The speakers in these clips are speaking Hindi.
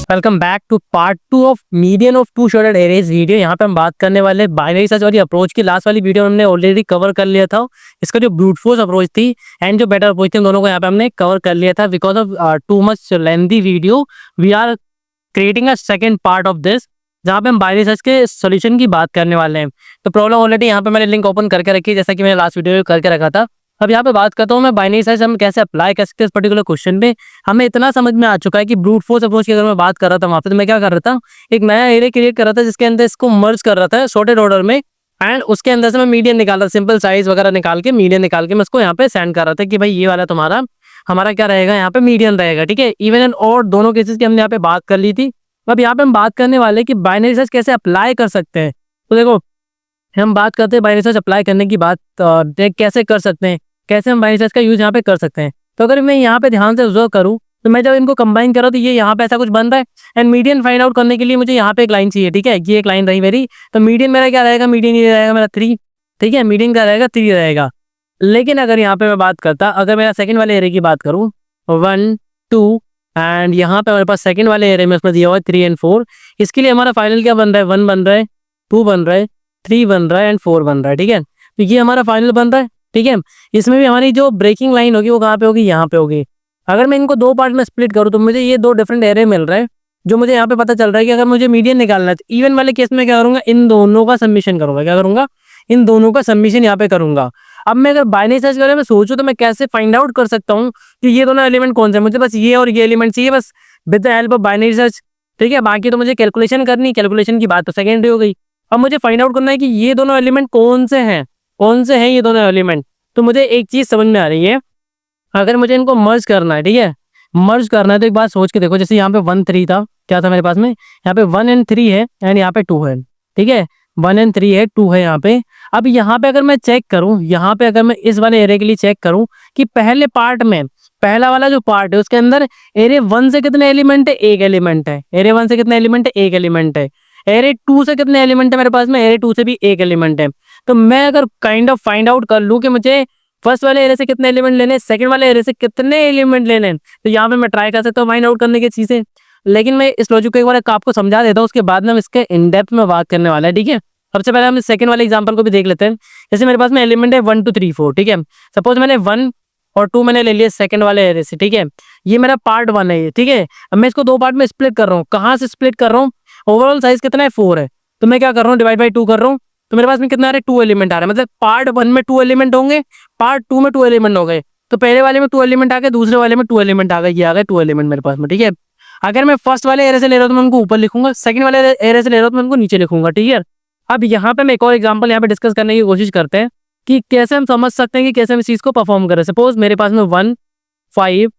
Welcome back to part 2 of median of two sorted arrays video. यहाँ पे हम बात करने वाले बाइनरी सर्च वाली अप्रोच की। लास्ट वाली वीडियो हमने ऑलरेडी कवर कर लिया था। इसका जो ब्रूट फोर्स अप्रोच थी एंड जो बेटर अप्रोच थी, दोनों को यहाँ पे हमने कवर कर लिया था। Because of too much lengthy video we are creating a second part of this, जहाँ पे हम बाइनरी सर्च के सोल्यूशन की बात करने वाले हैं। तो प्रॉब्लम ऑलरेडी यहाँ पे मैंने लिंक ओपन करके रखी है, जैसा कि मैंने लास्ट वीडियो में करके रखा था। अब यहाँ पे बात करता हूँ मैं बाइनरी सर्च हम कैसे अप्लाई कर सकते हैं इस पर्टिकुलर क्वेश्चन पे। हमें इतना समझ में आ चुका है कि ब्रूट फोर्स अप्रोच की अगर मैं बात कर रहा था वहाँ पे, तो मैं क्या कर रहा था, एक नया एरे क्रिएट कर रहा था जिसके अंदर इसको मर्ज कर रहा था सॉर्टेड ऑर्डर में, एंड उसके अंदर से मैं मीडियन निकाल रहा, सिंपल साइज वगैरह निकाल के मीडियन निकाल के मैं उसको यहाँ पे सेंड कर रहा था कि भाई ये वाला तुम्हारा हमारा क्या रहेगा, यहाँ पे मीडियन रहेगा। ठीक है, इवन एंड और दोनों केसेस की हमने यहाँ पे बात कर ली थी। अब यहाँ पे हम बात करने वाले कि बाइनरी सर्च कैसे अप्लाई कर सकते हैं। तो देखो, हम बात करते हैं बाइनरी सर्च अप्लाई करने की बात, कैसे कर सकते हैं, कैसे हम बाइनरी सर्च का यूज यहाँ पे कर सकते हैं। तो अगर मैं यहाँ पे ध्यान से ऑब्जर्व करूँ तो मैं जब इनको कंबाइन कर रहा हूँ तो ये यहाँ पे ऐसा कुछ बन रहा है, एंड मीडियन फाइंड आउट करने के लिए मुझे यहाँ पे एक लाइन चाहिए। ठीक है, ये एक लाइन रही मेरी, तो मीडियन मेरा क्या रहेगा, मीडियन ये रहेगा मेरा 3। ठीक है, मीडियन क्या रहेगा, 3 रहेगा। लेकिन अगर यहाँ पे मैं बात करता, अगर मेरा सेकंड वाले एरे की बात करूँ 1 2, एंड यहाँ पे हमारे पास सेकंड वाले एरे में उसमें दिया हुआ है 3 एंड 4। इसके लिए हमारा फाइनल क्या बन रहा है, 1 बन रहा है, 2 बन रहा है, 3 बन रहा है एंड 4 बन रहा है। ठीक है, तो ये हमारा फाइनल बन रहा है। ठीक है, इसमें भी हमारी जो ब्रेकिंग लाइन होगी वो कहाँ पे होगी, यहाँ पे होगी। अगर मैं इनको दो पार्ट में स्प्लिट करूँ तो मुझे ये दो डिफरेंट एरे मिल रहा है, जो मुझे यहाँ पे पता चल रहा है कि अगर मुझे मीडियन निकालना है तो इवन वाले केस में क्या करूँगा, इन दोनों का सबमिशन करूँगा। क्या करूँगा, इन दोनों का सबमिशन यहाँ पे करूँगा। अब मैं अगर बाइनरी सर्च करें मैं सोचूं तो मैं कैसे फाइंड आउट कर सकता हूँ कि ये दोनों एलिमेंट कौन से, मुझे बस ये और ये एलिमेंट चाहिए बस with the help of binary search. ठीक है, बाकी तो मुझे कैलकुलेशन करनी, कैलकुलेशन की बात तो सेकेंडरी हो गई। अब मुझे फाइंड आउट करना है कि ये दोनों एलिमेंट कौन से हैं, कौन से हैं ये दोनों एलिमेंट। तो मुझे एक चीज समझ में आ रही है, अगर मुझे इनको मर्ज करना है, ठीक है, मर्ज करना है, तो एक बात सोच के देखो, जैसे यहाँ पे 1 3 था, क्या था मेरे पास में, यहाँ पे 1 एंड 3 है एंड यहाँ पे 2 है। ठीक है, 1 एंड 3 है, 2 है यहाँ पे। अब यहाँ पे अगर मैं चेक करूँ, यहाँ पे अगर मैं इस वाले एरे के लिए चेक करूँ कि पहले पार्ट में, पहला वाला जो पार्ट है उसके अंदर एरे 1 से कितने एलिमेंट है, एक एलिमेंट है। एरे 1 से कितने एलिमेंट है, एक एलिमेंट है। एरे 2 से कितने एलिमेंट है मेरे पास में, एरे 2 से भी एक एलिमेंट है। तो मैं अगर काइंड ऑफ फाइंड आउट कर लूँ कि मुझे फर्स्ट वाले एरे से कितने एलिमेंट लेने, सेकंड वाले एरे से कितने एलिमेंट लेने, तो यहाँ पे मैं ट्राई कर सकता हूँ फाइंड आउट करने की चीजें। लेकिन मैं इस लॉजिक को एक बार आपको समझा देता हूँ, उसके बाद में हम इसके इन डेप्थ में बात करने वाला है। ठीक है, सबसे पहले हम सेकंड वाले एग्जांपल को भी देख लेते हैं। जैसे मेरे पास में एलिमेंट है 1 2 3 4। ठीक है, सपोज मैंने 1 और 2 मैंने ले लिया सेकंड वाले एरे से। ठीक है, ये मेरा पार्ट 1 है ये। ठीक है, अब मैं इसको दो पार्ट में स्प्लिट कर रहा हूँ। कहाँ से स्प्लिट कर रहा हूँ, ओवरऑल साइज कितना है, 4 है। तो मैं क्या कर रहा हूँ, डिवाइड बाई 2 कर रहा हूँ। तो मेरे पास में कितना आ रहा है, 2 एलिमेंट आ रहा है। मतलब पार्ट 1 में 2 एलिमेंट होंगे, पार्ट 2 में 2 एलिमेंट हो गए। तो पहले वाले में 2 एलिमेंट आ गए, दूसरे वाले में 2 एलिमेंट आ गए, ये आ गए 2 एलिमेंट मेरे पास में। ठीक है, अगर मैं फर्स्ट वाले एरे से ले रहा हूँ तो मैं उनको ऊपर लिखूंगा, सेकंड वाले एरे से ले रहा हूँ तो मैं उनको नीचे लिखूंगा। ठीक है, अब यहाँ पे मैं एक और एग्जांपल यहाँ पे डिस्कस करने की कोशिश करते हैं कि कैसे हम समझ सकते हैं कि कैसे हम इस चीज को परफॉर्म करें। सपोज मेरे पास में 1 5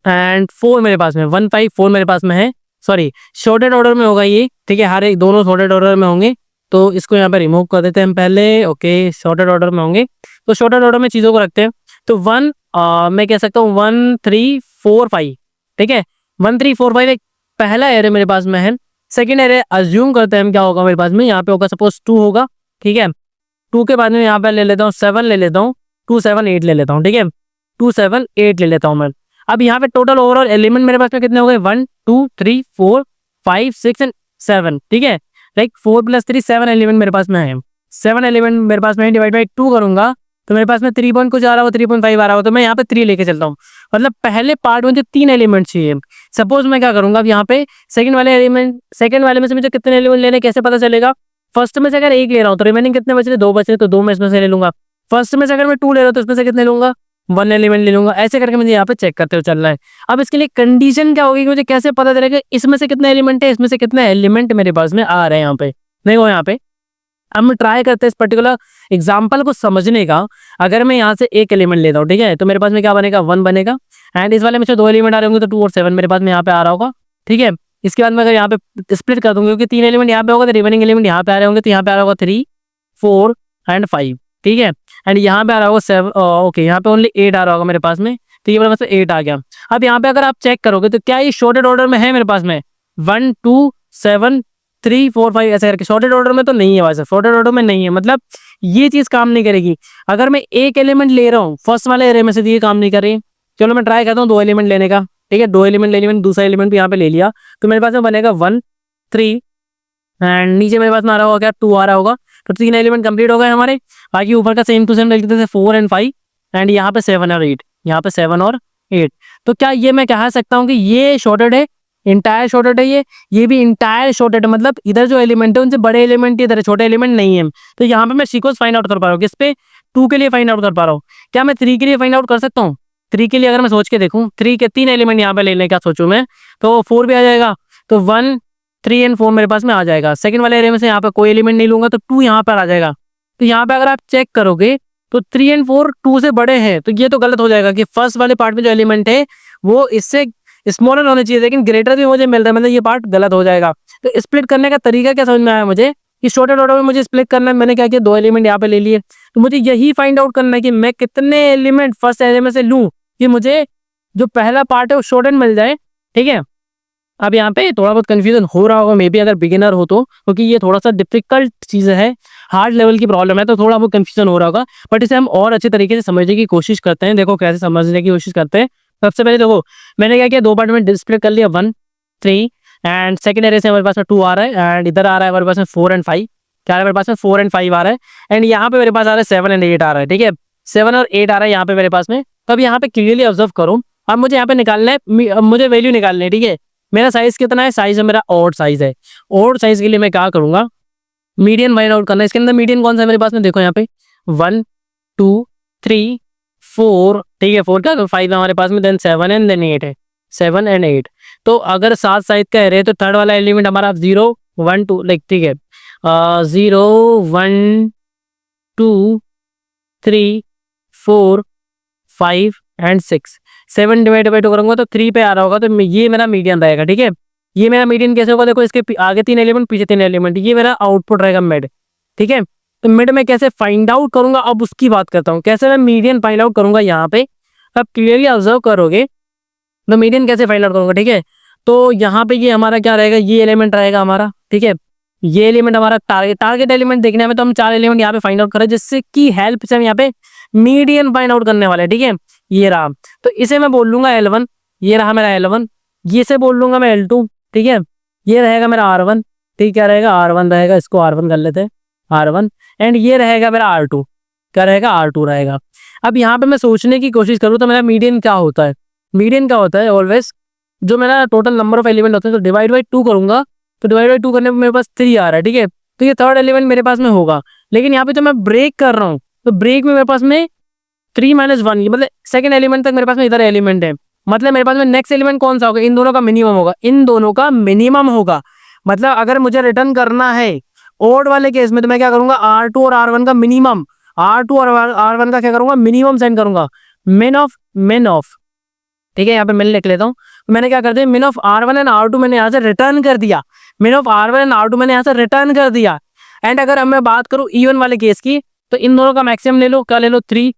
एंड 4 मेरे पास में, 1 5 4 मेरे पास में है, सॉरी शॉर्टेड ऑर्डर में होगा ये। ठीक है, हर एक दोनों शॉर्टेड ऑर्डर में होंगे, तो इसको यहाँ पे रिमूव कर देते हैं हम पहले। ओके, शॉर्टेड ऑर्डर में होंगे, तो शॉर्टेड ऑर्डर में चीजों को रखते हैं। तो 1 मैं कह सकता हूँ 1 3 4 5। ठीक है, 1 3 4 5 एक पहला एरे मेरे पास में है। सेकेंड एरे अज्यूम करते हैं हम क्या होगा मेरे पास में, यहाँ पे होगा सपोज 2 होगा। ठीक है, 2 के बाद में यहाँ पे ले लेता हूँ 7 ले लेता हूँ, 2 7 8 ले लेता हूँ। ठीक है, 2 7 8 ले लेता हूँ मैं। अब यहाँ पे टोटल ओवरऑल एलिमेंट मेरे पास में कितने हो गए, 1 2 3 4 5 6 एंड 7। ठीक है, लाइक 4 + 3 7 एलिमेंट मेरे पास में है। 7 एलिमेंट मेरे पास में, डिवाइड बाई 2 करूंगा तो मेरे पास में 3 पॉइंट कुछ आ रहा हो, 3.5 आ रहा हो, तो मैं यहाँ पे 3 लेके चलता हूँ। मतलब पहले पार्ट में मुझे 3 एलिमेंट चाहिए। सपोज मैं क्या करूंगा, अब यहाँ पे सेकंड वाले एलिमेंट, सेकंड वाले में से मुझे कितने एलिमेंट लेने कैसे पता चलेगा। फर्स्ट में से अगर 1 ले रहा हूँ तो रिमेनिंग कितने बच रहे, 2 बच रहे, तो 2 में इसमें से ले लूंगा। फर्स्ट में से अगर मैं 2 ले रहा हूँ तो इसमें से कितने लूंगा, 1 एलिमेंट ले लूंगा। ऐसे करके मुझे यहाँ पे चेक करते हुए चलना है। अब इसके लिए कंडीशन क्या होगी कि मुझे कैसे पता चलेगा इसमें से कितने एलिमेंट है, इसमें से कितने एलिमेंट मेरे पास में आ रहे हैं। यहाँ पे देखो, यहाँ पे हम ट्राई करते हैं इस पर्टिकुलर एग्जाम्पल को समझने का। अगर मैं यहाँ से एक एलिमेंट लेता हूँ, ठीक है, तो मेरे पास में क्या बनेगा, 1 बनेगा। एंड इस वाले में से 2 एलिमेंट आ रहे होंगे तो 2 और 7 मेरे पास में यहाँ पे आ रहा होगा। ठीक है, इसके बाद में अगर यहाँ पे स्प्लिट कर दूंगा क्योंकि 3 एलिमेंट यहाँ पे होगा, तो रिमेनिंग एलिमेंट यहाँ पे आ रहे होंगे, तो यहाँ पे आ रहा होगा 3 4 एंड 5। ठीक है, एंड यहाँ पे आ रहा होगा 7। ओके, यहाँ पे ओनली 8 आ रहा होगा मेरे पास में, तो ये मेरे पास 8 आ गया। अब यहाँ पे अगर आप चेक करोगे तो क्या ये शॉर्टेड ऑर्डर में है मेरे पास में, 1 2 7 3 4 5 ऐसे करके। शॉर्टेड ऑर्डर में तो नहीं है भाई साहब, शॉर्टेड ऑर्डर में नहीं है, मतलब ये चीज काम नहीं करेगी। अगर मैं एक एलिमेंट ले रहा हूँ फर्स्ट वाले एरे में से, तो ये काम नहीं कर रही। चलो मैं ट्राई करता हूँ 2 एलिमेंट लेने का। ठीक है, 2 एलिमेंट ले लिए मैंने, दूसरा एलिमेंट भी यहाँ पे ले लिया, तो मेरे पास में बनेगा 1 3 एंड नीचे मेरे पास में आ रहा होगा क्या, 2 आ रहा होगा। तो 3 एलिमेंट कंप्लीट हो गए हमारे। बाकी ऊपर का सेम टू सेम लिख देते थे 4 एंड 5 एंड यहाँ पे 7 और 8, यहाँ पे 7 और 8। तो क्या ये मैं कह सकता हूँ कि ये शॉर्टेड है, इंटायर शॉर्टेड है, ये भी इंटायर शॉर्टेड है, मतलब इधर जो एलिमेंट है उनसे बड़े एलिमेंट इधर है, छोटे एलिमेंट नहीं है। तो यहाँ पे मैं सीक्वेंस फाइंड आउट कर पा रहा हूँ, किस पे, 2 के लिए फाइंड आउट कर पा रहा हूँ। क्या मैं 3 के लिए फाइंड आउट कर सकता हूँ? 3 के लिए अगर मैं सोच के देखूँ, 3 के 3 एलिमेंट यहाँ पे लेने का सोचूं मैं, तो 4 भी आ जाएगा। तो 1 3 एंड 4 मेरे पास में आ जाएगा। सेकंड वाले एरे में से यहाँ पे कोई एलिमेंट नहीं लूंगा तो 2 यहाँ पर आ जाएगा। तो यहाँ पे अगर आप चेक करोगे तो 3 एंड 4 2 से बड़े हैं, तो ये तो गलत हो जाएगा कि फर्स्ट वाले पार्ट में जो एलिमेंट है वो इससे स्मॉलर होने चाहिए, लेकिन ग्रेटर भी मुझे मिल रहा है, मतलब ये पार्ट गलत हो जाएगा। तो स्प्लिट करने का तरीका क्या समझ में आया मुझे कि शॉर्टेड ऑर्डर में मुझे स्प्लिट करना है। मैंने क्या किया, 2 एलिमेंट यहाँ पे ले लिए। तो मुझे यही फाइंड आउट करना है कि मैं कितने एलिमेंट फर्स्ट एरे में से लूँ कि मुझे जो पहला पार्ट है वो शॉर्टेड मिल जाए। ठीक है, अब यहाँ पे थोड़ा बहुत कंफ्यूजन हो रहा होगा मे बी अगर बिगिनर हो तो, क्योंकि ये थोड़ा सा डिफिकल्ट चीज़ है, हार्ड लेवल की प्रॉब्लम है, तो थोड़ा बहुत कंफ्यूजन हो रहा होगा। बट इसे हम और अच्छे तरीके से समझने की कोशिश करते हैं। देखो कैसे समझने की कोशिश करते हैं। सबसे पहले देखो मैंने क्या किया, 2 पार्ट में डिस्प्ले कर लिया, 1 3 एंड सेकंड एरे से हमारे पास में 2 आ रहा है एंड इधर आ रहा है हमारे पास में 4 एंड 5। क्या आ रहा है मेरे पास में, 4 एंड 5 आ रहा है एंड यहाँ पे मेरे पास आ रहा है 7 एंड 8 आ रहा है। ठीक है, 7 और 8 आ रहा है यहाँ पे मेरे पास में। तो अब यहाँ पे क्लियरली ऑब्जर्व करो, अब मुझे यहाँ पे निकालना है, मुझे वैल्यू निकालनी है। ठीक है, मेरा साइज कितना है, साइज है मेरा ऑड साइज है। ऑड साइज के लिए मैं क्या करूंगा, मीडियन फाइंड आउट करना है। इसके अंदर मीडियन कौन सा है मेरे पास में, देखो यहाँ पे 1 2 3 4। ठीक है, 4 का 5 है हमारे पास में, देन 7 एंड देन 8 है, 7 एंड 8। तो अगर 7 साइज का एरे तो थर्ड वाला एलिमेंट हमारा 0 1 2 लाइक, ठीक है, 0 1 2 3 4 5 एंड 6। 7 डिवाइड बाई 2 करूंगा तो 3 पे आ रहा होगा, तो ये मेरा मीडियन रहेगा। ठीक है, ये मेरा मीडियन कैसे होगा, देखो इसके आगे 3 एलिमेंट पीछे 3 एलिमेंट, ये मेरा आउटपुट रहेगा मिड। ठीक है, तो मिड में कैसे फाइंड आउट करूंगा अब उसकी बात करता हूँ, कैसे मैं मीडियन फाइंड आउट करूंगा। यहाँ पे आप क्लियरली ऑब्जर्व करोगे तो मीडियन कैसे फाइंड आउट करूंगा। ठीक है, तो यहाँ पे ये हमारा क्या रहेगा, ये एलिमेंट रहेगा हमारा। ठीक है, ये एलिमेंट हमारा टारगेट एलिमेंट देखने में, तो हम 4 एलिमेंट यहाँ पे फाइंड आउट करें, जिससे की हेल्प से हम यहाँ पे मीडियन फाइंड आउट करने वाले हैं। ठीक है, ये रहा, तो इसे मैं बोल लूंगा L1, ये रहा मेरा L1। ये से बोल लूंगा मैं L2। ठीक है, ये रहेगा मेरा R1। ठीक, क्या रहेगा, R1 रहेगा, इसको R1 कर लेते हैं, R1 एंड ये रहेगा मेरा R2। क्या रहेगा, R2 रहेगा। अब यहाँ पे मैं सोचने की कोशिश करूँ तो मेरा मीडियन क्या होता है, मीडियन क्या होता है ऑलवेज, जो मेरा टोटल नंबर ऑफ एलिमेंट होते हैं तो डिवाइड बाई 2 करूंगा, तो डिवाइड बाई 2 करने पर मेरे पास 3 आ रहा है। ठीक है, तो ये थर्ड एलिमेंट मेरे पास में होगा, लेकिन यहाँ पे जो मैं ब्रेक कर रहा हूँ तो ब्रेक में मेरे पास में 3 - 1, मतलब सेकंड एलिमेंट तक मेरे पास में इधर एलिमेंट है, मतलब मेरे पास में नेक्स्ट एलिमेंट कौन सा होगा, इन दोनों का मिनिमम होगा, इन दोनों का मिनिमम होगा। मतलब अगर मुझे रिटर्न करना है ओड वाले केस में तो मैं क्या करूंगा, R2 और R1 का मिनिमम, R2 और R1 का क्या करूंगा, मिनिमम सेंड करूंगा, मिन ऑफ। ठीक है, यहाँ पे मैं लिख लेता हूँ, मैंने क्या कर दिया, मिन ऑफ R1 एंड R2 मैंने यहाँ से रिटर्न कर दिया, मिन ऑफ R1 एंड R2 मैंने यहाँ से रिटर्न कर दिया। एंड अगर अब मैं बात करूँ इवन वाले केस की, तो इन दोनों का मैक्सिमम ले लो, क्या ले लो, 3।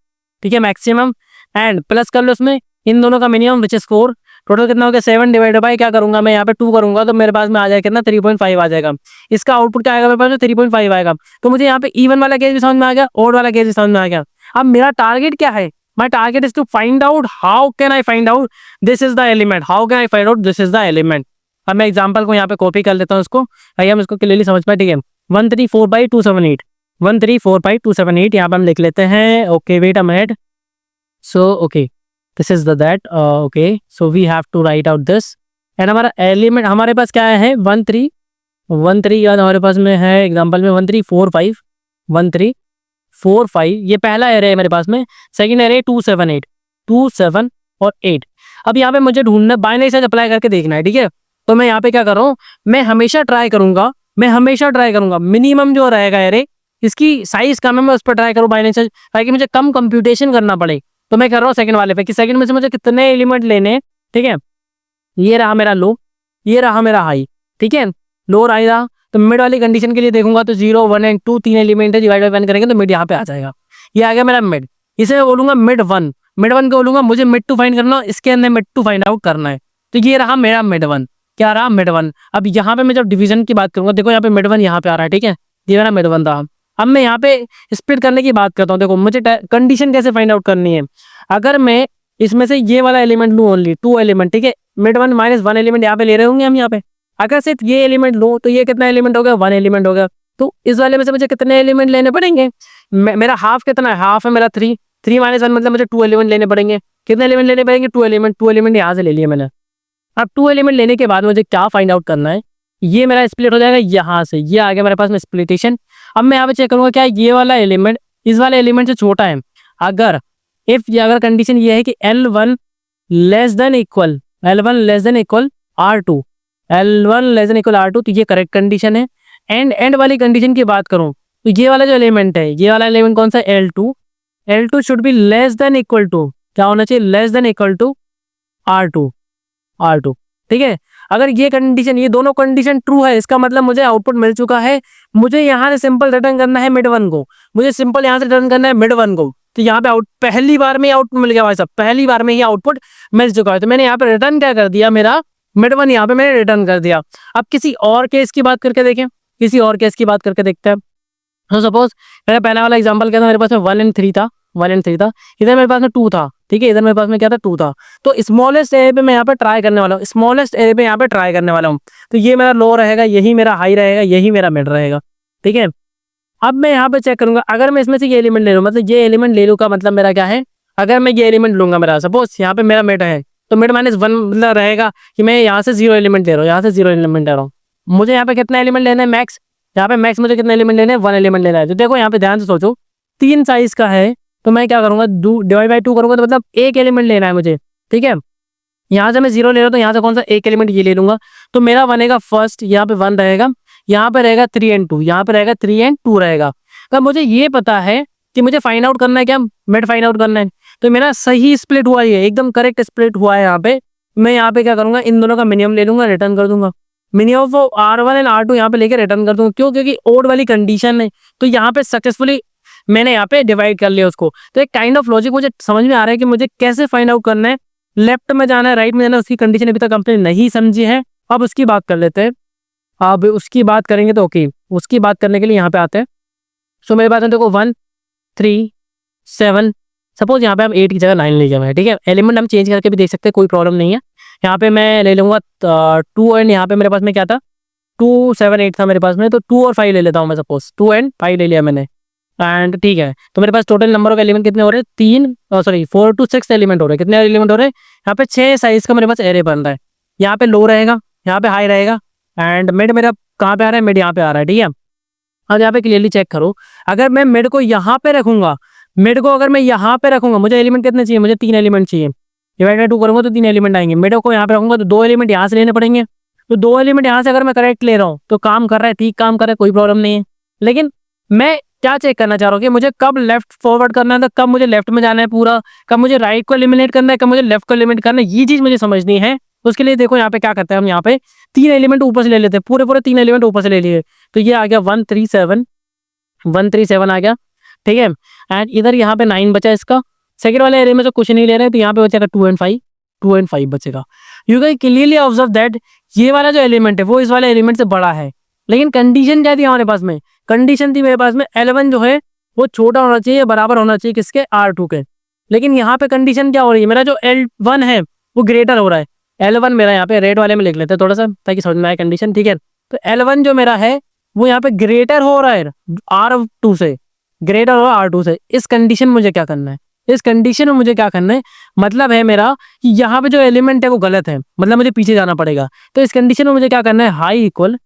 ठीक है, मैक्सिमम एंड प्लस कर लो उसमें इन दोनों का मिनिमम विच इज 4। टोटल कितना हो गया, 7 डिवाइड बाई क्या करूंगा मैं यहाँ पे 2 करूंगा, तो मेरे पास में आ जाएगा कितना, 3.5 आ जाएगा। इसका आउटपुट क्या आएगा मेरे पास में, 3.5 आएगा। तो मुझे यहाँ पे इवन वाला केस भी समझ में आ गया, ओड वाला केस भी समझ में आ गया। अब मेरा टारगेट क्या है, my target is to find out how can I find out this is the element, how can I find out this is the element. अब मैं एग्जाम्पल को यहाँ पे कॉपी कर लेता हूँ इसको, आइए हम इसको क्लियरली समझ पाए। ठीक है, 134/278, 134/278 यहाँ पे हम लिख लेते हैं। Okay wait a minute, so okay this is the that okay so we have to write out this and हमारा एलिमेंट हमारे पास क्या है, 1 3 1 3 याद हमारे पास में है एग्जांपल में 1 3 4 5 1 3 4 5, ये पहला एरे है मेरे पास में। सेकंड एरे 2 7 8 2 7 और 8। अब यहाँ पे मुझे ढूंढना, बाइनरी सर्च अप्लाई करके देखना है। ठीक है, तो मैं यहाँ पे क्या कर रहा हूँ, मैं हमेशा ट्राई करूंगा मिनिमम जो रहेगा एरे, इसकी साइज कम है, मैं उस पर ट्राई करूँ बाइनरी सर्च, ताकि मुझे कम कंप्यूटेशन करना पड़े। तो मैं कर रहा हूँ सेकंड वाले पे कि सेकंड में से मुझे कितने एलिमेंट लेने हैं। ठीक है, ये रहा मेरा लो, ये रहा मेरा हाई। ठीक है, लो हाई रहा, तो मिड वाली कंडीशन के लिए देखूंगा तो 0 1 एंड 2 3 एलिमेंट है, डिवाइड बाय 1 करेंगे तो मिड यहाँ पे आ जाएगा। ये आ गया मेरा मिड, इसे मैं बोलूंगा मिड वन को बोलूंगा मुझे मिड टू फाइंड करना, इसके अंदर मिड टू फाइंड आउट करना है। तो ये रहा मेरा मिड वन, क्या रहा, मिड वन। अब यहाँ पे मैं जब डिवीजन की बात करूंगा, देखो यहाँ पे मिड वन यहाँ पे आ रहा है। ठीक है, ये मेरा मिड वन रहा। अब मैं यहाँ पे स्प्लिट करने की बात करता हूँ। देखो मुझे कंडीशन कैसे फाइंड आउट करनी है, अगर मैं इसमें से ये वाला एलिमेंट लूँ ओनली 2 एलिमेंट, ठीक है, मिड वन माइनस 1 एलिमेंट यहाँ पे ले रहे होंगे हम यहाँ पे। अगर सिर्फ ये एलिमेंट लो तो ये कितना एलिमेंट हो गया, 1 एलिमेंट हो गया। तो इस वाले में से मुझे कितने एलिमेंट लेने पड़ेंगे, मेरा हाफ कितना है, हाफ है मेरा 3, 3 माइनस 1 मतलब मुझे 2 एलिमेंट लेने पड़ेंगे। कितने एलिमेंट लेने पड़ेंगे, 2 एलिमेंट। 2 एलिमेंट यहाँ से ले लिए मैंने। अब 2 एलिमेंट लेने के बाद मुझे क्या फाइंड आउट करना है, ये मेरा स्प्लिट हो जाएगा यहाँ से, ये आ गया मेरे पास में स्प्लिटेशन। अब मैं यहाँ पे चेक करूंगा क्या ये वाला एलिमेंट इस वाले एलिमेंट से छोटा है। अगर अगर कंडीशन ये है कि L1 less than equal R2, L1 less than equal R2, तो ये करेक्ट कंडीशन है। एंड वाली कंडीशन की बात करूं तो ये वाला जो एलिमेंट है, ये वाला एलिमेंट कौन सा, L2 should be less than equal to, क्या होना चाहिए, less than equal to R2, ठीक है। अगर ये कंडीशन, ये दोनों कंडीशन ट्रू है, इसका मतलब मुझे आउटपुट मिल चुका है। मुझे यहाँ से सिंपल रिटर्न करना है मिड वन को, मुझे सिंपल यहाँ से रिटर्न करना है मिड वन को। तो यहाँ पे पहली बार में आउटपुट मिल गया भाई साहब, पहली बार में ही आउटपुट मिल चुका है। तो मैंने यहाँ पे रिटर्न क्या कर दिया, मेरा मिड वन यहाँ पे मैंने रिटर्न कर दिया। अब किसी और केस की बात करके देखें, किसी और केस की बात करके देखते हैं। तो सपोज मेरा पहला वाला एग्जांपल क्या था, मेरे पास में 1 and 3 था, 1 and 3 था, इधर मेरे पास में 2 था, ठीक है, इधर मेरे पास में क्या था, 2 था। तो स्मॉलेस्ट एरे पे मैं यहाँ पे ट्राई करने वाला हूँ, स्मॉलेस्ट एरे पे यहाँ पे ट्राई करने वाला हूँ। तो ये मेरा लो रहेगा, यही मेरा हाई रहेगा, यही मेरा मिड रहेगा, ठीक है। अब मैं यहाँ पे चेक करूंगा, अगर मैं इसमें से ये एलिमेंट ले लूँ, मतलब ये एलिमेंट ले लूँ का मतलब मेरा क्या है, अगर मैं ये एलिमेंट लूंगा, मेरा सपोज यहाँ पे मेरा मिड है, तो मिड माइनस 1 मतलब रहेगा कि मैं यहाँ से 0 एलिमेंट ले रहा हूँ, यहाँ से 0 एलिमेंट ले रहा हूँ। मुझे यहाँ पे कितना एलिमेंट लेना है, मैक्स, यहाँ पे मैक्स मुझे कितना एलिमेंट लेना है, 1 एलिमेंट लेना है। तो देखो यहाँ पे ध्यान से सोचो, 3 साइज का है, तो मैं क्या करूंगा, डिवाइड बाई 2 करूंगा, तो मतलब 1 एलिमेंट लेना है मुझे, ठीक है। यहाँ से मैं 0 ले रहा हूँ, तो यहाँ से कौन सा 1 एलिमेंट ये ले लूंगा, तो मेरा बनेगा फर्स्ट, यहाँ पे 1 रहेगा, यहाँ पे रहेगा 3 and 2, यहाँ पे रहेगा 3 and 2 रहेगा। अब मुझे ये पता है कि मुझे फाइंड आउट करना है क्या, मिड फाइंड आउट करना है। तो मेरा सही स्प्लिट हुआ, है एकदम करेक्ट स्प्लिट हुआ है। यहाँ पे मैं यहाँ पे क्या करूंगा, इन दोनों का मिनिमम ले लूंगा, रिटर्न कर दूंगा, minimum of R1 and R2 यहाँ पे लेके रिटर्न कर दूंगा। क्यों, क्योंकि ओड वाली कंडीशन है, तो यहाँ पे सक्सेसफुली मैंने यहाँ पे डिवाइड कर लिया उसको। तो एक काइंड ऑफ लॉजिक मुझे समझ में आ रहा है कि मुझे कैसे फाइंड आउट करना है, लेफ्ट में जाना है, राइट में जाना है, उसकी कंडीशन अभी तक हमने नहीं समझी है। अब उसकी बात कर लेते हैं, अब उसकी बात करेंगे तो ओके, उसकी बात करने के लिए यहाँ पे आते हैं। सो मेरे पास में देखो 1 3 7, सपोज यहाँ पे हम 8 की जगह 9 ले जाए, ठीक है। एलिमेंट हम चेंज करके भी देख सकते हैं, कोई प्रॉब्लम नहीं है। यहाँ पे मैं ले लूंगा 2 एंड यहाँ पे मेरे पास में क्या था, 2 7 8 था मेरे पास में, तो 2 और 5 ले लेता हूँ मैं, सपोज 2 एंड 5 ले लिया मैंने, एंड ठीक है। तो मेरे पास टोटल नंबर ऑफ एलिमेंट कितने हो रहे हैं, 4 to 6 एलिमेंट हो रहे हैं। कितने एलिमेंट हो रहे हैं, यहाँ पे 6 साइज का मेरे पास एरे बन रहा है। यहाँ पे लो रहेगा, यहाँ पे हाई रहेगा, एंड मिड मेरा कहाँ पे आ रहा है, मिड यहाँ पे आ रहा है, ठीक है। अब यहाँ पे क्लियरली चेक करो, अगर मैं मिड को यहाँ पे रखूंगा, मिड को अगर मैं यहाँ पे रखूंगा, मुझे एलिमेंट कितने चाहिए, मुझे 3 एलिमेंट चाहिए। डिवाइड बाई 2 करूंगा तो 3 एलिमेंट आएंगे। मिड को यहाँ पे रखूंगा तो 2 एलिमेंट यहाँ से लेने पड़ेंगे। तो 2 एलिमेंट यहाँ से अगर मैं करेक्ट ले रहा हूँ तो काम कर रहा है, ठीक काम कर रहा है, कोई प्रॉब्लम नहीं है। लेकिन मैं क्या चेक करना चाह रहा हूँ कि मुझे कब लेफ्ट फॉरवर्ड करना है, तो कब मुझे लेफ्ट में जाना है पूरा, कब मुझे राइट को एलिमिनेट करना है, कब मुझे लेफ्ट को एलिमिनेट करना है, ये चीज मुझे समझनी है। उसके लिए देखो यहाँ पे क्या करते हैं हम, यहाँ पे 3 एलिमेंट ऊपर से ले लेते हैं, पूरे 3 एलिमेंट ऊपर से ले लिए। तो ये आ गया 137 आ गया, ठीक है। एंड इधर यहाँ पे 9 बचा इसका, सेकंड वाले एरिया में से कुछ नहीं ले रहे हैं, तो यहाँ पे बचेगा 2 and 5 बचेगा। You can clearly observe that ये वाला जो एलिमेंट है वो इस वाले एलिमेंट से बड़ा है। लेकिन कंडीशन क्या थी हमारे पास में, कंडीशन थी मेरे पास में L1 जो है वो छोटा होना चाहिए, बराबर होना चाहिए किसके, R2 के। लेकिन यहाँ पे कंडीशन क्या हो रही है, मेरा जो L1 है वो ग्रेटर हो रहा है। L1 मेरा यहाँ पे रेड वाले में लिख लेते हैं थोड़ा सा ताकि समझ में आए कंडीशन, ठीक है। तो L1 जो मेरा है वो यहाँ पे ग्रेटर हो रहा है R2 से, ग्रेटर हो रहा है R2 से। इस कंडीशन में मुझे क्या करना है, इस कंडीशन में मुझे क्या करना है, मतलब है मेरा कि यहाँ पे जो एलिमेंट है वो गलत है, मतलब मुझे पीछे जाना पड़ेगा। तो इस कंडीशन में मुझे क्या करना है, हाई इक्वल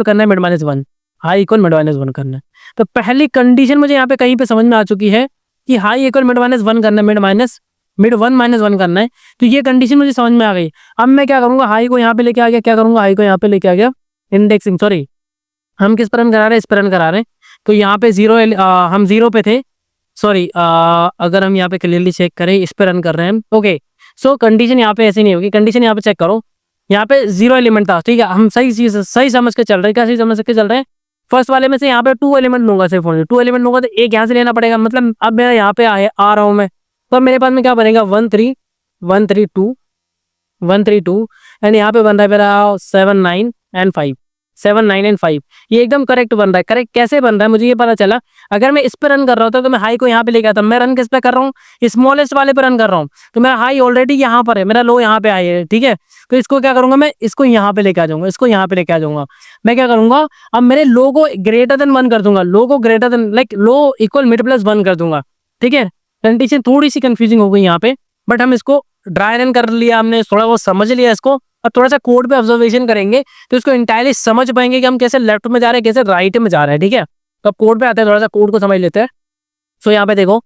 करना है mid minus 1, high equal mid minus 1 करना है। तो पहली कंडीशन मुझे यहाँ पे कहीं पे समझ में आ चुकी है कि हाई इक्वल मिड माइनस 1 करना है, मिड 1 माइनस 1 करना है। तो ये कंडीशन मुझे समझ में आ गई। अब मैं क्या करूंगा, हाई को यहाँ पे लेके आ गया, क्या करूंगा, हाई को यहाँ पे लेके आ गया, इंडेक्सिंग, सॉरी हम किस पर रन करा रहे हैं, इस पर रन करा रहे हैं। तो यहाँ पे हम 0 पे थे, सॉरी अगर हम यहाँ पे क्लियरली चेक करें, इस पे रन कर रहे हैं, ओके। सो कंडीशन यहाँ पे ऐसी नहीं होगी, कंडीशन यहाँ पे चेक करो, यहाँ पे 0 एलिमेंट था, ठीक है। हम सही समझ के चल रहे हैं, क्या सही समझ के चल रहे हैं। फर्स्ट वाले में से यहाँ पे 2 एलिमेंट लूंगा, सिर्फ 2 एलिमेंट लूंगा, तो एक यहाँ से लेना पड़ेगा, मतलब अब मेरा यहाँ पे आ रहा हूँ मैं, तो मेरे पास में क्या बनेगा, 1 3 1 3 2 एंड यहाँ पे बन रहा है मेरा 7 9 and 5, 7, 9 एंड 5 ये एकदम करेक्ट बन रहा है। करेक्ट कैसे बन रहा है मुझे ये पता चला, अगर मैं इस पे रन कर रहा होता तो मैं हाई को यहाँ पे लेके आता। मैं रन किस पे कर रहा हूँ, स्मॉलेस्ट वाले पे रन कर रहा हूँ, तो मेरा हाई ऑलरेडी यहाँ पर है, मेरा लो यहाँ पे हाई है, ठीक है। तो इसको क्या करूंगा, मैं इसको यहाँ पे लेके आ जाऊंगा, इसको यहाँ पे लेके आ जाऊंगा। मैं क्या करूंगा, अब मेरे लो को ग्रेटर देन 1 कर दूंगा, लो को greater than like low equal mid plus 1 कर दूंगा, ठीक है। कंडीशन थोड़ी सी कंफ्यूजिंग हो गई यहाँ पे, बट हम इसको ड्राई रन कर लिया हमने, थोड़ा बहुत समझ लिया इसको। अब थोड़ा सा कोड पे ऑब्जर्वेशन करेंगे तो इसको इंटायरली समझ पाएंगे कि हम कैसे लेफ्ट में जा रहे हैं, कैसे राइट में जा रहे हैं, ठीक है। तो अब कोड पे आते हैं, थोड़ा सा कोड को समझ लेते हैं। सो यहाँ पे देखो,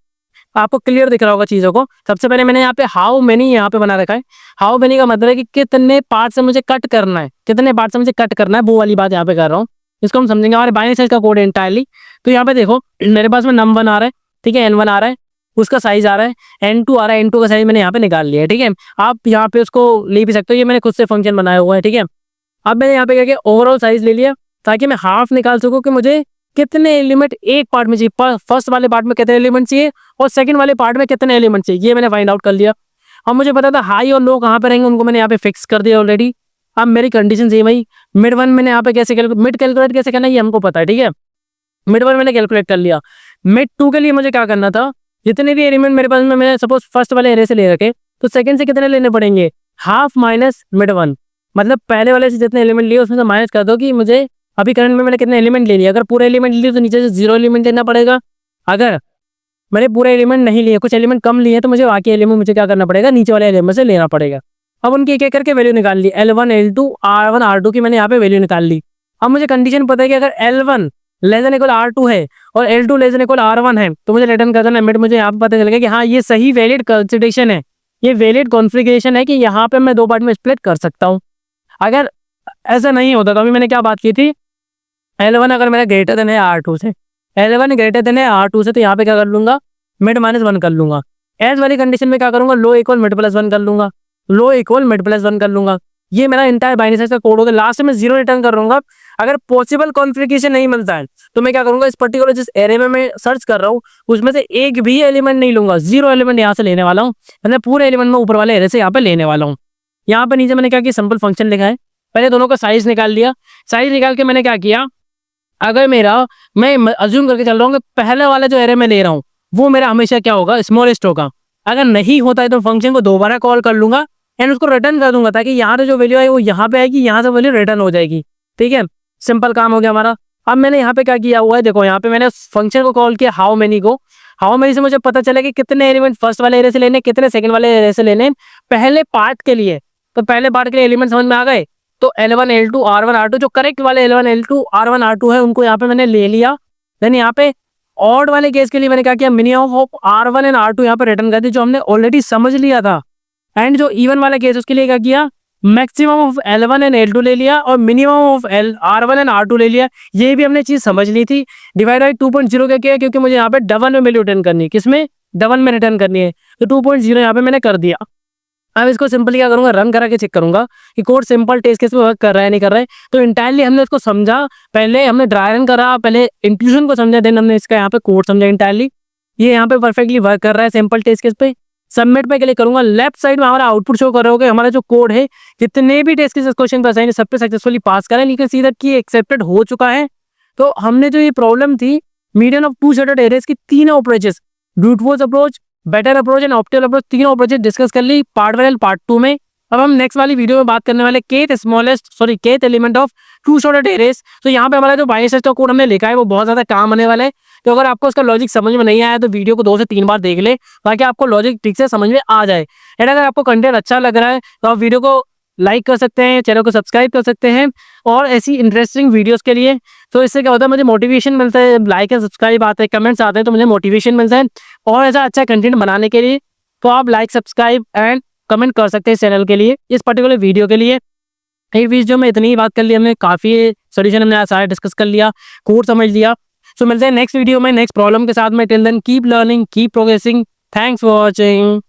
आपको क्लियर दिख रहा होगा चीजों को। सबसे पहले मैंने यहाँ पे हाउ मेनी यहाँ पे बना रखा है। हाउ मेनी का मतलब है कि कितने पार्ट से मुझे कट करना है, कितने पार्ट से मुझे कट करना है, वो वाली बात यहाँ पे कर रहा हूँ। इसको हम समझेंगे, हमारे बाइनरी साइज का कोड है इंटायरली। तो यहाँ पे देखो मेरे पास में num1 आ रहा है, ठीक है, n1 आ रहा है, उसका साइज आ रहा है, n2 आ रहा है, n2 का साइज मैंने यहाँ पे निकाल लिया है, ठीक है। आप यहाँ पे उसको ले भी सकते हो, ये मैंने खुद से फंक्शन बनाया हुआ है, ठीक है। अब मैंने यहाँ पे क्या किया, ओवरऑल साइज ले लिया ताकि मैं हाफ निकाल सकूँ कि मुझे कितने एलिमेंट एक पार्ट में चाहिए, फर्स्ट वाले पार्ट में कितने एलिमेंट चाहिए और सेकंड वाले पार्ट में कितने एलिमेंट चाहिए, ये मैंने फाइंड आउट कर लिया। अब मुझे पता था हाई और लो कहाँ पे रहेंगे, उनको मैंने यहाँ पे फिक्स कर दिया ऑलरेडी। अब मेरी कंडीशन ये भाई, मिड वन मैंने यहाँ पे कैसे मिड कैलकुलेट कैसे करना है ये हमको पता है, ठीक है। मिड वन मैंने कैलकुलेट कर लिया। मिड टू के लिए मुझे क्या करना था, जितने भी एलिमेंट मेरे पास में मैंने सपोज फर्स्ट वाले एरे से ले रखे, तो सेकंड से कितने लेने पड़ेंगे, हाफ माइनस मिड वन। मतलब पहले वाले से जितने एलिमेंट लिए उसमें से माइनस कर दो कि मुझे अभी करंट में मैंने कितने एलिमेंट ले लिया। अगर पूरे एलिमेंट लिए तो नीचे से 0 एलिमेंट लेना पड़ेगा। अगर मैंने पूरे एलिमेंट नहीं लिए, कुछ एलिमेंट कम लिए, तो मुझे बाकी एलिमेंट मुझे क्या करना पड़ेगा, नीचे वाले एलिमेंट से लेना पड़ेगा। अब उनकी एक एक करके वैल्यू निकाल ली, L1 L2 R1 R2 की मैंने यहाँ पे वैल्यू निकाल ली। अब मुझे कंडीशन पता है कि अगर L1 less than equal R2 है और L2 less than equal R1 है तो मुझे रिटर्न कर देना। मुझे यहाँ पे पता चल गया कि हाँ ये सही वैलिड कंसिडरेशन है, ये वैलिड कॉन्फ़िगरेशन है कि यहाँ पे मैं 2 पार्ट में स्प्लिट कर सकता हूँ। अगर ऐसा नहीं होता तो अभी मैंने क्या बात की थी, L1 अगर मेरा ग्रेटर देन है R2 से, L1 ग्रेटर देन है R2 से, तो यहाँ पे क्या कर लूंगा, मिड माइनस 1 कर लूंगा। एज वाली कंडीशन में क्या करूंगा, लो इक्वल मिड प्लस 1 कर लूंगा, लो इक्वल मिड प्लस 1 कर लूंगा। ये मेरा इंटायर बाइनरी साइज का कोड होगा। लास्ट में 0 रिटर्न कर दूंगा। अगर पॉसिबल कॉन्फ़िगरेशन नहीं मिलता है तो मैं क्या करूंगा, इस पर्टिकुलर जिस एरे में मैं सर्च कर रहा हूँ उसमें से एक भी एलिमेंट नहीं लूंगा, 0 एलिमेंट यहाँ से लेने वाला हूँ। मतलब पूरे एलिमेंट में ऊपर वाले एरे से यहाँ पे लेने वाला हूँ। यहाँ पे नीचे मैंने क्या किया, सिंपल फंक्शन लिखा है। पहले दोनों का साइज निकाल लिया। साइज निकाल के मैंने क्या किया, अगर मेरा, मैं अज्यूम करके चल रहा हूँ कि पहले वाला जो एरे मैं ले रहा हूँ वो मेरा हमेशा क्या होगा, स्मॉलेस्ट होगा। अगर नहीं होता है तो फंक्शन को दोबारा कॉल कर लूंगा एंड उसको रिटर्न कर दूंगा ताकि यहाँ से जो वैल्यू है वो यहाँ पे आएगी, यहाँ से वैल्यू रिटर्न हो जाएगी, ठीक है। सिंपल काम हो गया हमारा। अब मैंने यहाँ पे क्या किया हुआ है, देखो यहाँ पे मैंने फंक्शन को कॉल किया हाउ मेनी को। हाउ मेनी से मुझे पता चला कि कितने एलिमेंट फर्स्ट वाले एरे से लेने, कितने सेकंड वाले एरे से लेने पहले पार्ट के लिए। तो पहले पार्ट के लिए एलिमेंट समझ में आ गए। तो L1 L2 R1 R2 जो करेक्ट वाले L1 L2 R1 R2 है उनको यहाँ पे मैंने ले लिया। देन यहाँ पे ऑड वाले केस के लिए मैंने क्या किया, minimum of R1 and R2 यहाँ पे रिटर्न कर दी जो हमने ऑलरेडी समझ लिया था। एंड जो इवन वाला केस उसके लिए क्या किया, maximum of L1 and L2 ले लिया और minimum of R1 and R2 ले लिया। ये भी हमने चीज समझ ली थी। डिवाइड बाई 2.0 क्या किया, क्योंकि मुझे यहाँ पे डबल में वैल्यू रिटर्न करनी है। किसमें, डबल में रिटर्न करनी है। तो 2.0 यहाँ पे मैंने कर दिया। अब इसको सिंपली क्या करूंगा, रन करा के चेक करूंगा कि कोड सिंपल टेस्ट केस में वर्क कर रहा है नहीं कर रहा है। तो इंटायरली हमने इसको समझा, पहले हमने ड्राई रन करा, पहले इंट्यूशन को समझा, देन हमने इसका यहाँ पे कोड समझा इंटायरली। ये यहाँ पे परफेक्टली वर्क कर रहा है सिंपल टेस्ट केस पे। सबमिट पे क्लिक करूंगा, लेफ्ट साइड में हमारा आउटपुट शो कर रहा होगा। हमारा जो कोड है, जितने भी टेस्ट केस क्वेश्चन पर असाइन सब पे सक्सेसफुली पास करें, लेकिन सीधा की एक्सेप्टेड हो चुका है। तो हमने जो ये प्रॉब्लम थी median of two sorted arrays की तीनों approaches, brute force approach, better approach and optimal approach, तीनों अप्रोचेस डिस्कस कर ली पार्ट 1 एंड पार्ट 2 में। अब हम नेक्स्ट वाली वीडियो में बात करने वाले kth element of two sorted arrays. तो यहाँ पे हमारा जो बाइनरी सर्च का कोड हमने लिखा है वो बहुत ज्यादा काम आने वाला है। तो अगर आपको उसका लॉजिक समझ में नहीं आया तो वीडियो को 2 से 3 बार देख ले ताकि आपको लॉजिक ठीक से समझ में आ जाए। एंड अगर आपको कंटेंट अच्छा लग रहा है तो आप वीडियो को लाइक कर सकते हैं, चैनल को सब्सक्राइब कर सकते हैं और ऐसी इंटरेस्टिंग वीडियोस के लिए। तो इससे क्या होता है, मुझे मोटिवेशन मिलता है, लाइक एंड सब्सक्राइब आते हैं, कमेंट्स आते हैं, तो मुझे मोटिवेशन मिलता है और ऐसा अच्छा कंटेंट बनाने के लिए। तो आप लाइक, सब्सक्राइब एंड कमेंट कर सकते हैं इस चैनल के लिए, इस पर्टिकुलर वीडियो के लिए। एक वीडियो में इतनी ही बात कर ली हमने, काफ़ी सोल्यूशन हमने सारा डिस्कस कर लिया, कोड समझ लिया। सो मिलते हैं नेक्स्ट वीडियो में नेक्स्ट प्रॉब्लम के साथ में। Till then keep learning, keep progressing. Thanks for watching.